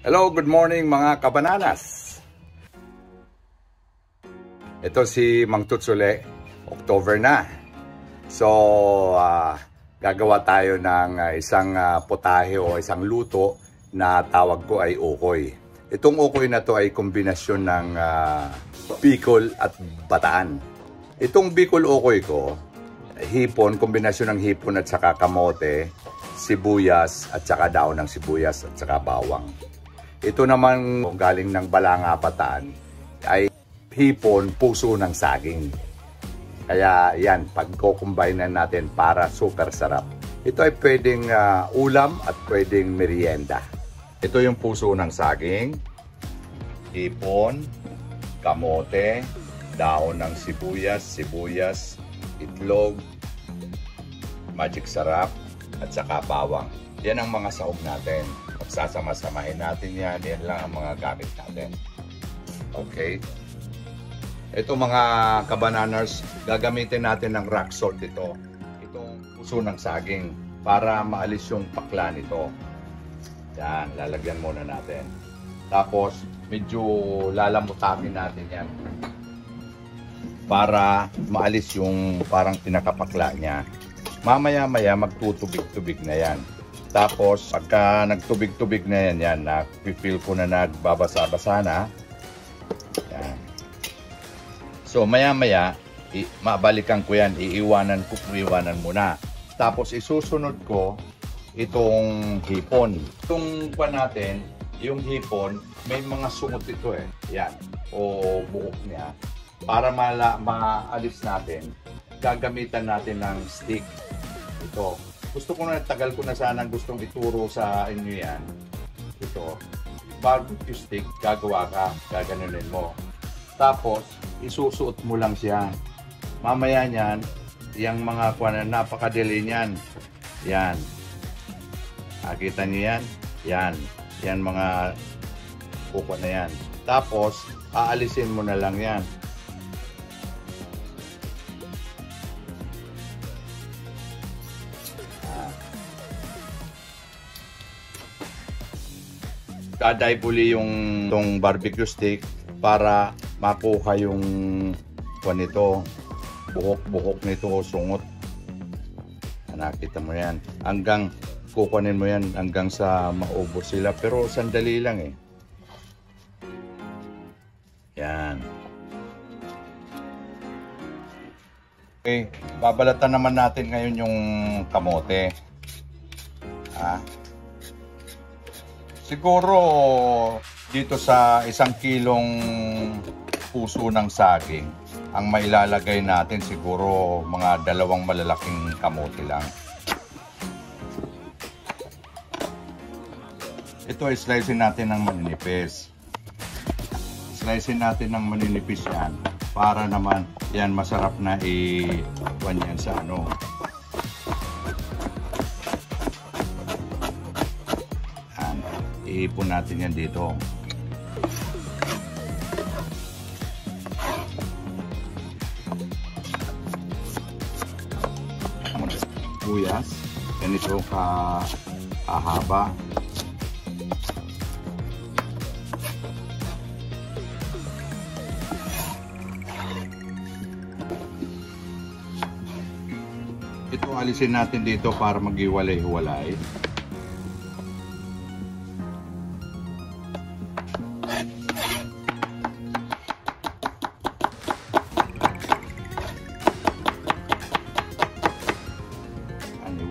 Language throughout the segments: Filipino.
Hello, good morning mga kabananas. Ito si Mang Tutsule, October na. So, gagawa tayo ng isang potahe o isang luto na tawag ko ay ukoy. Itong ukoy na to ay kombinasyon ng Bicol at Bataan. Itong Bicol ukoy ko, hipon, kombinasyon ng hipon at saka kamote, sibuyas at saka daon ng sibuyas at saka bawang. Ito naman galing ng Balanga, Bataan ay hipon, puso ng saging. Kaya yan, pagko-combine natin para super sarap. Ito ay pwedeng ulam at pwedeng merienda. Ito yung puso ng saging, hipon, kamote, daon ng sibuyas, itlog, magic sarap, at saka bawang. Yan ang mga sahog natin. Pagsasama-samahin natin yan, yan lang ang mga gamit natin. Okay. Ito mga kabananers, gagamitin natin ng rock salt ito. Itong puso ng saging para maalis yung pakla nito. Yan, lalagyan muna natin. Tapos, medyo lalamutamin natin yan. Para maalis yung parang pinakapakla niya. Mamaya-maya magtutubig-tubig na yan. Tapos, pagka nagtubig-tubig na yan, na-feel ko na nagbabasa-basa na. Yan. So, maya-maya, mabalikan ko yan, iiwanan muna. Tapos, isusunod ko itong hipon. Itong pa natin, yung hipon, may mga sungot ito eh. Yan. O buhok niya. Para maalis natin, gagamitan natin ng stick. Ito. Gusto ko na, tagal ko na sanang gustong ituro sa inyo yan. Ito. Barbecue stick, gagawa ka, gaganunin mo. Tapos, isusuot mo lang siya. Mamaya niyan, yung mga napakadali niyan. Yan. Nakita niyo yan? Yan. Yan mga kuko na yan. Tapos, aalisin mo na lang yan. Dadaybuli yung tong barbecue stick para makuha yung nito, buhok nito, sungot. Nakita mo yan. Hanggang kukunin mo yan hanggang sa maubos sila. Pero sandali lang eh. Yan. Okay, babalatan naman natin ngayon yung kamote. Siguro dito sa 1 kilong puso ng saging, ang mailalagay natin siguro mga 2 malalaking kamote lang. Ito slicein natin ng maninipis. Slicein natin ng maninipis yan para naman yan masarap na i-kuhan yan sa ano. Iipon natin yan dito. Sibuyas, ganito kahaba. Ito alisin natin dito para maghiwalay-hiwalay.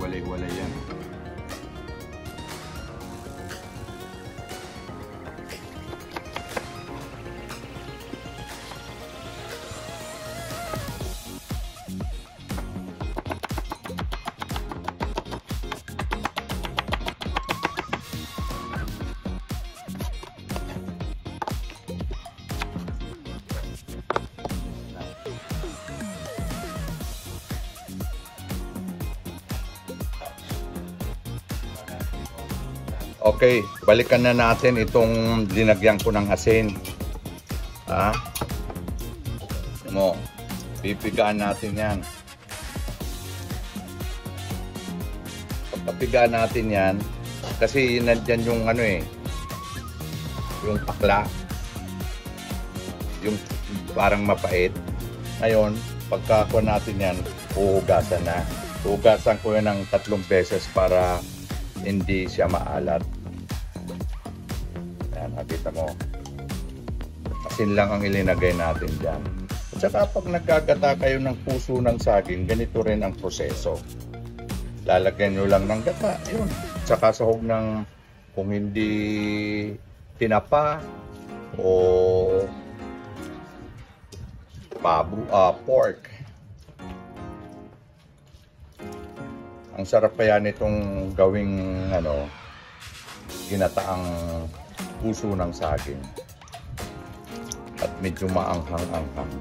Walay-walay yan. Okay, balikan na natin itong linagyan ko ng asin. Pipigaan natin yan. Pagkapigaan natin yan, kasi nandyan yung ano eh, yung pakla, yung parang mapait. Ngayon, pagkakuha natin yan, uhugasan na. Uhugasan ko yan ng 3 beses para hindi siya maalat. Ayan, nakita mo. Asin lang ang ilinagay natin dyan. At saka pag naggagata kayo ng puso ng saging, ganito rin ang proseso. Lalagyan nyo lang ng gata, yun. At saka sahog ng, kung hindi tinapa o pork. Ang sarap kaya nitong gawing ginataang puso ng saging. At medyo maanghang-anghang.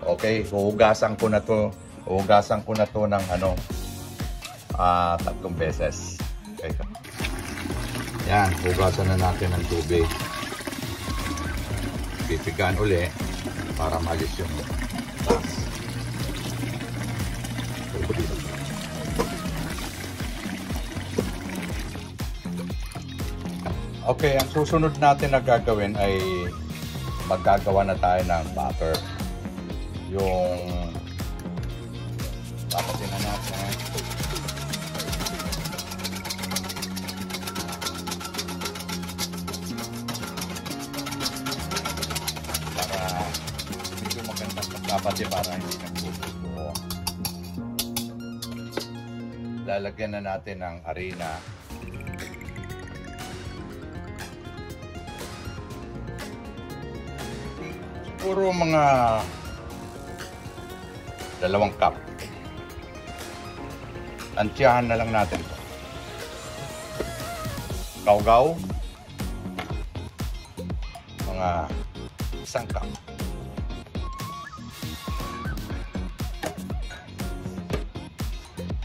Okay, huhugasan ko na to. Huhugasan ko na to ng 3 beses. Okay. Yan, hugasan na natin ng tubig. Pipigaan uli para malis yung tas. Okay, ang susunod natin na gagawin ay maggagawa na tayo ng butter. Yung papatin na natin. Para medyo magandang pagkapati para hindi nagpuputo. Lalagyan na natin ng harina. Siguro mga 2 cup. Tansyahan na lang natin ito. Gawgaw. Mga 1 cup.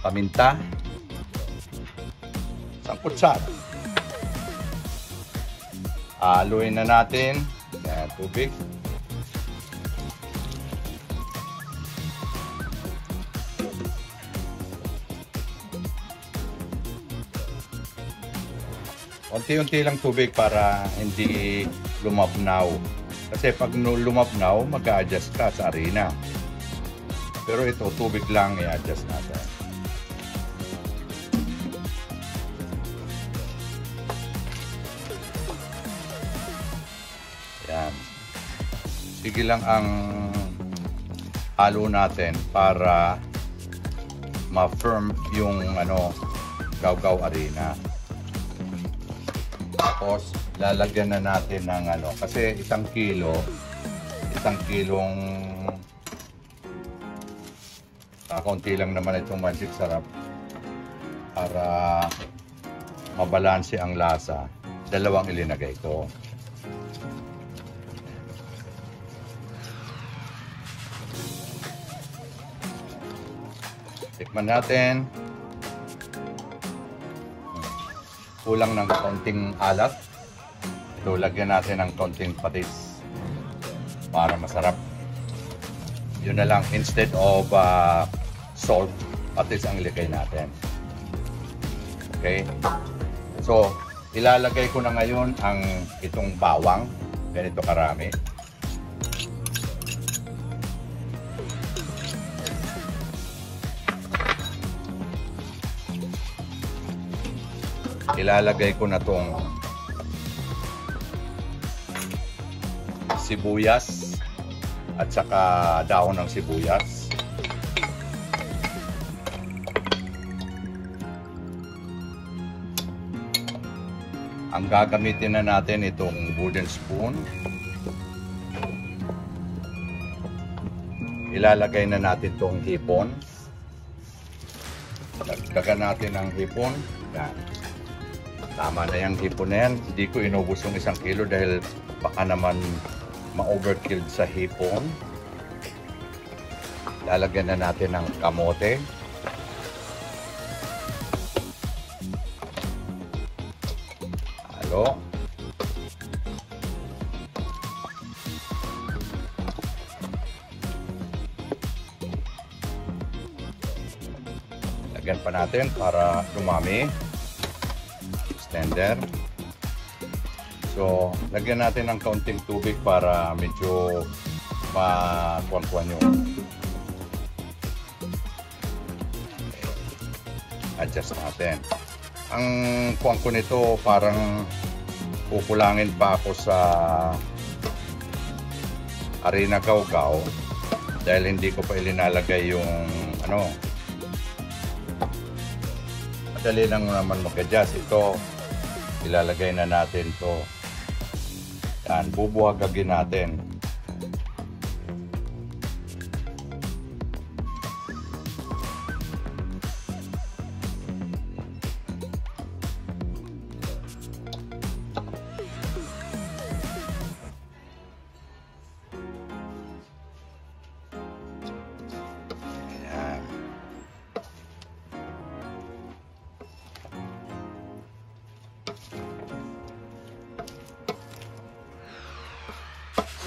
Paminta. 1 kutsara. Haluin na natin. Yan, tubig. Unti-unti lang tubig para hindi lumabnaw. Kasi pag lumabnaw, mag-a-adjust ka sa harina. Pero ito, tubig lang i-adjust natin. Yan. Sige lang ang halo natin para ma-firm yung gawgaw harina. Tapos, lalagyan na natin ng kasi 1 kilong kaunti lang naman itong magic sarap para mabalanse ang lasa. 2 ilinagay ko. Tikman natin. Kulang ng konting alat. Ito, lagyan natin ng konting patis para masarap. Yun na lang, instead of salt, patis ang ilagay natin. Okay? So, ilalagay ko na ngayon ang itong bawang. Ganito karami. Ilalagay ko na tong sibuyas at saka dahon ng sibuyas. Ang gagamitin na natin itong wooden spoon. Ilalagay na natin itong hipon. Dagdagan natin ang hipon. Yan. Tama na yung hipon na yan. Hindi ko inubos yung 1 kilo dahil baka naman ma-overkill sa hipon. Lalagyan na natin ng kamote. Halo. Lagyan pa natin para dumami. Extender. So, lagyan natin ng kaunting tubig para medyo makuwan-kuwan yung adjust natin. Ang kuwan ko nito parang kukulangin pa ako sa Arena Gawgaw dahil hindi ko pa ilinalagay yung ano. Madali lang naman mag-adjust. Ito, ilalagay na natin to. Yan, bubuhagagin natin.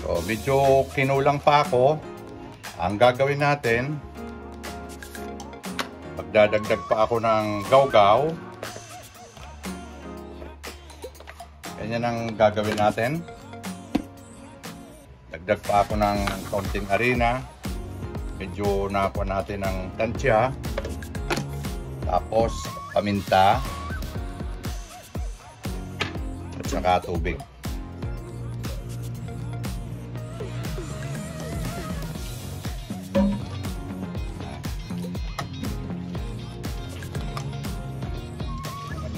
So, medyo kinulang pa ako. Ang gagawin natin, magdadagdag pa ako ng gawgaw. Ganyan ang gagawin natin. Dagdag pa ako ng kaunting harina. Medyo nakuha natin ng tansya. Tapos, paminta. At saka tubig.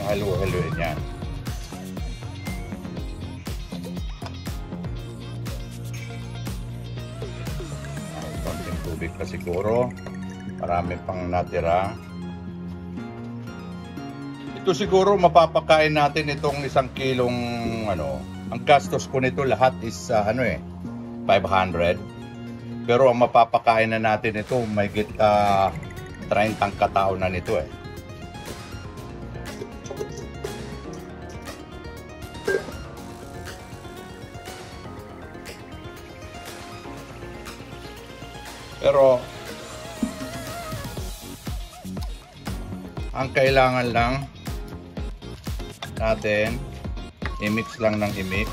Halo-haloin yan. Konting tubig pa siguro. Marami pang natira. Ito siguro mapapakain natin itong 1 kilong ano. Ang gastos ko nito lahat is 500. Pero ang mapapakain na natin ito may 30 katao na nito eh. Pero ang kailangan lang natin i-mix lang ng i-mix.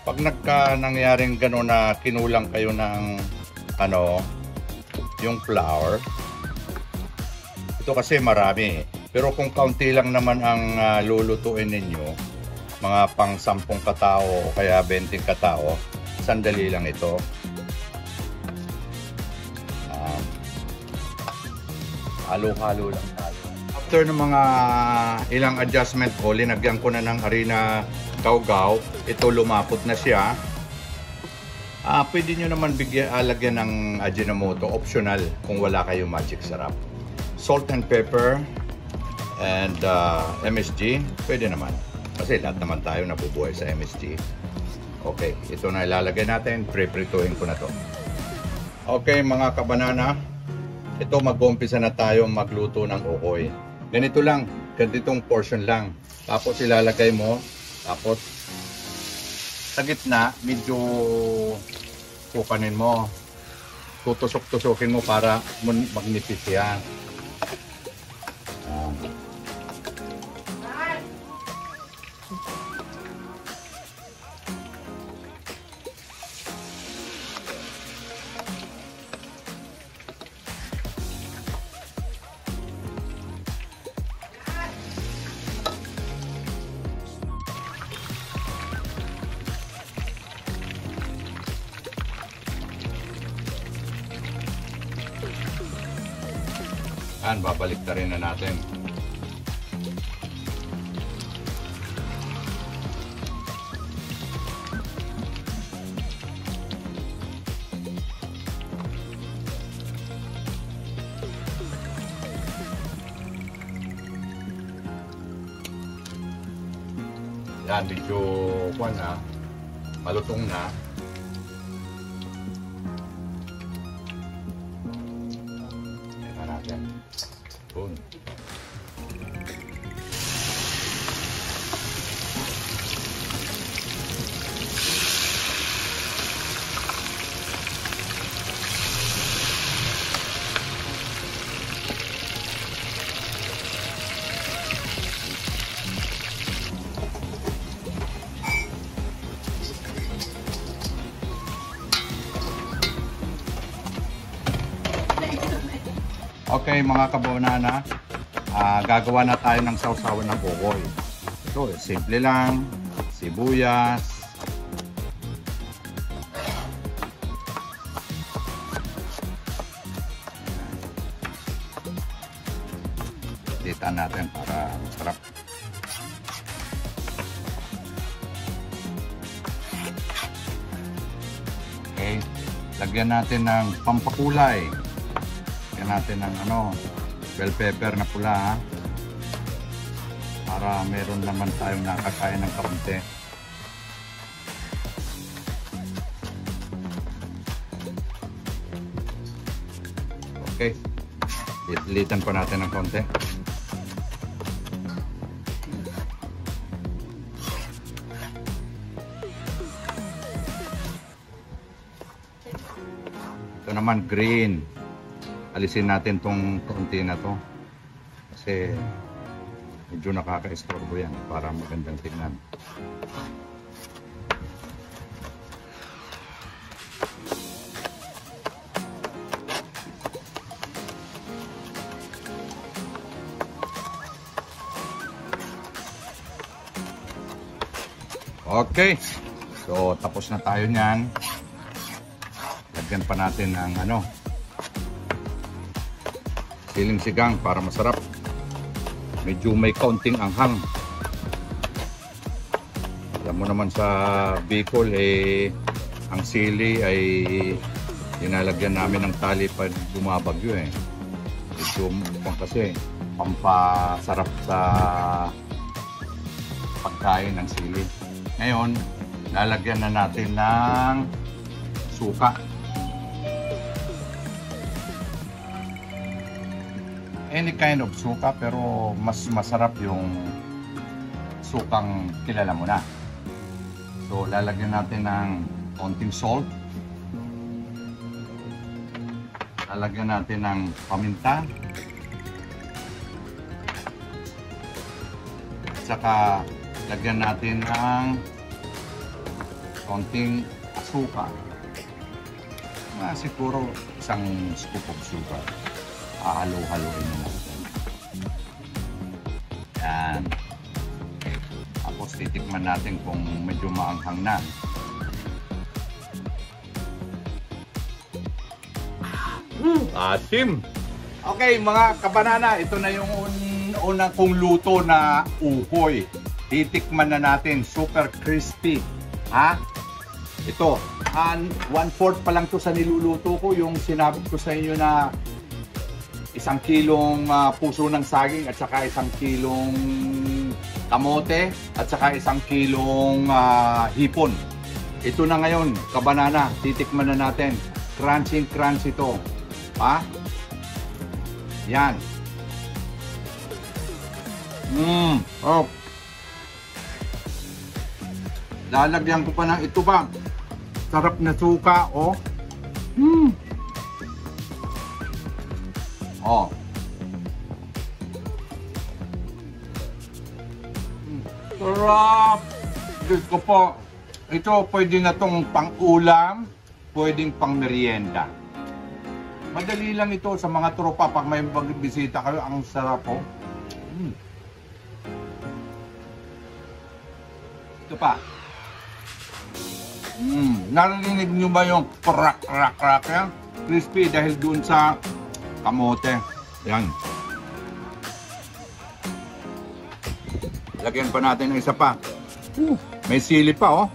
Pag nangyaring gano'n na kinulang kayo ng yung flour, ito kasi marami. Pero kung kaunti lang naman ang lulutuin ninyo, mga pang 10 katao o kaya 20 katao, sandali lang ito. Halo-halo lang tayo. After ng mga ilang adjustment ko, linagyan ko na ng Arena Gawgaw. Ito lumapot na siya. Pwede nyo naman lagyan ng Ajinomoto, optional kung wala kayong magic sarap. Salt and pepper. And MSG, pwede naman. Kasi lahat naman tayo nabubuhay sa MSG. Okay, ito na ilalagay natin. Pre-prituhin ko na to. Okay mga kabanana, ito mag-umpisa na tayo magluto ng ukoy. Ganito lang, ganitong portion lang. Tapos ilalagay mo, tapos sa gitna, medyo kukanin mo. Tutusok-tusokin mo para magnipis yan. Babalik na rin na natin. Yan, medyo malutong na. Yan natin. Boom. Okay mga kabanana, gagawa na tayo ng sausawan ng ukoy. Ito, simple lang, sibuyas, dita natin para masarap. Okay, lagyan natin ng pampakulay. Lagyan natin ng bell pepper na pula, ha? Para meron naman tayong nakakain ng kaunti. Okay, litan pa natin ng kaunti. Ito naman green. Alisin natin tong kaunti na to kasi medyo nakaka-estorbo yan para magandang tingnan. Okay, so tapos na tayo niyan. Lagyan pa natin ng siling sigang para masarap. Medyo may kaunting anghang. Alam mo naman sa Bicol ang sili ay dinalagyan namin ng tali pag bumabagyo Medyo kasi pampasarap sa pagkain ng sili. Ngayon, lalagyan na natin ng suka. Any kind of suka, pero mas masarap yung sukang kilala mo na. So, lalagyan natin ng konting salt. Lalagyan natin ng paminta. At saka, lagyan natin ng konting suka. Siguro isang scoop of sugar. Halo-haloin na natin. Yan. Tapos titikman natin kung medyo maanghang na. Asim! Okay mga kabanana, ito na yung unang kong luto na ukoy. Titikman na natin. Super crispy. Ha? Ito. 1/4 pa lang to sa niluluto ko. Yung sinabi ko sa inyo na 1 kilong puso ng saging at saka 1 kilong kamote at saka 1 kilong hipon. Ito na ngayon, kabanana, titikman na natin. Crunchy ito. Ha? Yan. Oh. Lalagyan ko pa ng ito ba? Sarap na suka, oh. Oh. Sarap! Diyos ko po. Ito pwede na tong pang-ulam, pwedeng pang-merienda. Madali lang ito sa mga tropa pag may bisita kayo. Ang sarap po. Ito pa. Narinig nyo ba yung crack yan? Crispy dahil dun sa kamote. Yan. Lagyan pa natin ng isa pa. May sili pa, oh.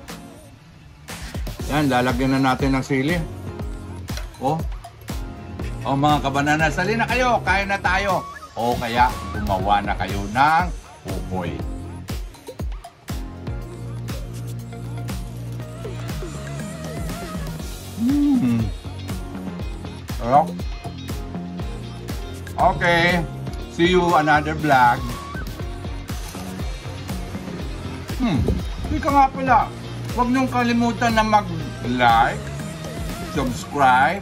Yan, lalagyan na natin ng sili. Oh. Oh, mga kabanana, sali na kayo. Kain na tayo. O kaya, gumawa na kayo ng ukoy. Okay. See you another vlog. Ika nga pala. Huwag niyong kalimutan na mag-like, subscribe,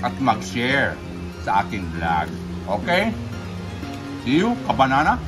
at mag-share sa aking vlog. Okay? See you, kabanana.